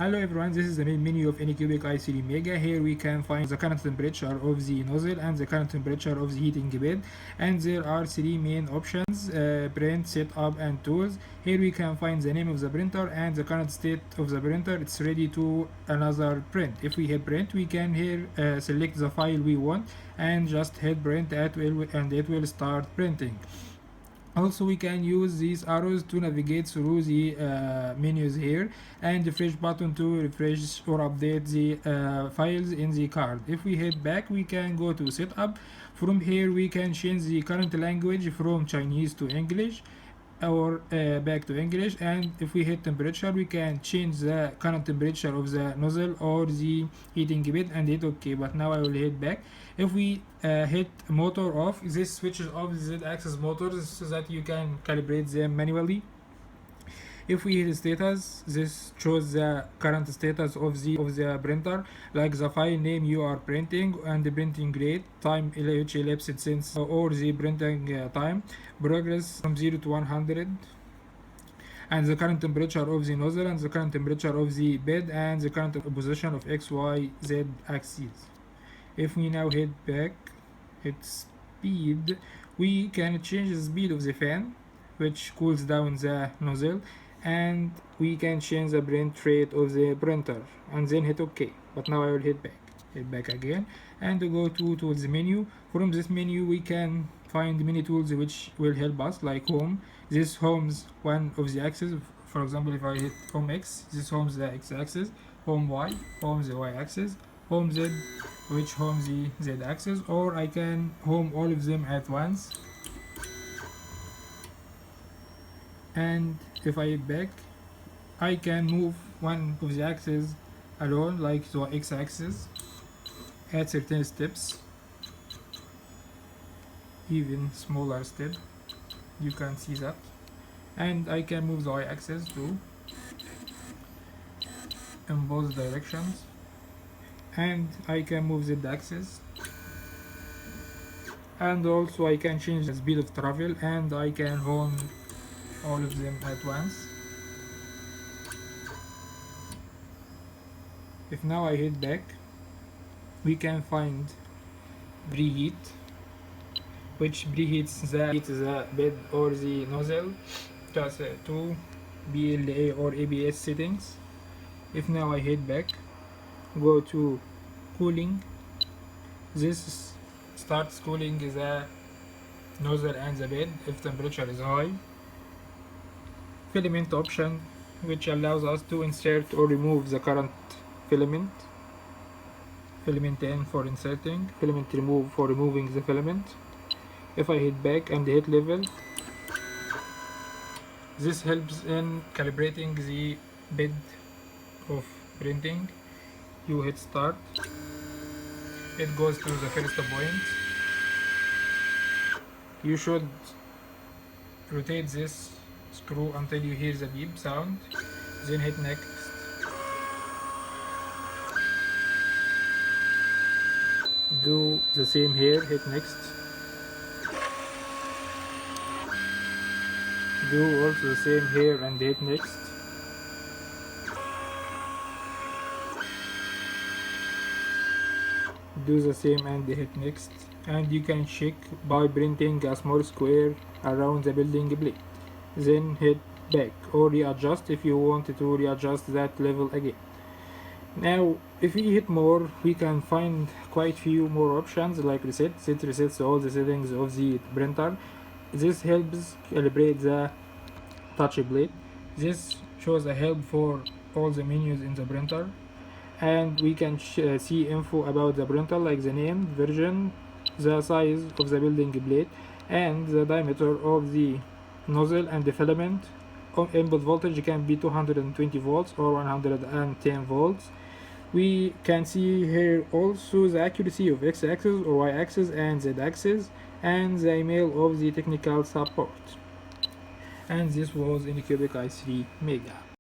Hello everyone, this is the main menu of ANYCUBIC I3 MEGA. Here we can find the current temperature of the nozzle and the current temperature of the heating bed. And there are three main options, print, setup and tools. Here we can find the name of the printer and the current state of the printer. It's ready to another print. If we hit print, we can here select the file we want and just hit print and it will start printing. Also, we can use these arrows to navigate through the menus here, and refresh button to refresh or update the files in the card. If we head back, we can go to setup. From here we can change the current language from Chinese to English or back to English, and if we hit temperature we can change the current temperature of the nozzle or the heating bed and hit OK. But now I will hit back. If we hit motor off, this switches off the Z-axis motors so that you can calibrate them manually. If we hit status, this shows the current status of the printer, like the file name you are printing and the printing rate, time which elapsed since, or the printing time, progress from 0 to 100, and the current temperature of the nozzle and the current temperature of the bed and the current position of X, Y, Z axes. If we now hit back, hit speed, we can change the speed of the fan, which cools down the nozzle, and we can change the print rate of the printer and then hit OK. But now I will hit back again and go to tools menu. From this menu we can find many tools which will help us, like home. This homes one of the axes. For example, if I hit home X, this homes the X axis, home Y homes the Y axis, home Z which homes the Z axis, or I can home all of them at once. And if I hit back, I can move one of the axes alone, like the X axis, at certain steps, even smaller step, you can see that. And I can move the Y axis too in both directions, and I can move Z axis, and also I can change the speed of travel, and I can home all of them at once. If now I hit back, we can find preheat, which preheats the bed or the nozzle just to BLA or ABS settings. If now I hit back, go to cooling, this starts cooling the nozzle and the bed if temperature is high. Filament option, which allows us to insert or remove the current filament. Filament in for inserting, filament remove for removing the filament. If I hit back and hit level, this helps in calibrating the bed of printing. You hit start, it goes to the first point. You should rotate this screw until you hear the beep sound, then hit next. Do the same here, hit next. Do also the same here and hit next. Do the same and hit next. And you can check by printing a small square around the building plate. Then hit back or readjust if you want to readjust that level again. Now if we hit more, we can find quite few more options, like reset. It resets all the settings of the printer. This helps calibrate the touch plate. This shows a help for all the menus in the printer, and we can see info about the printer, like the name, version, the size of the building plate, and the diameter of the nozzle and the filament. Input voltage can be 220 volts or 110 volts. We can see here also the accuracy of X axis or Y axis and Z axis, and the email of the technical support. And this was ANYCUBIC I3 MEGA.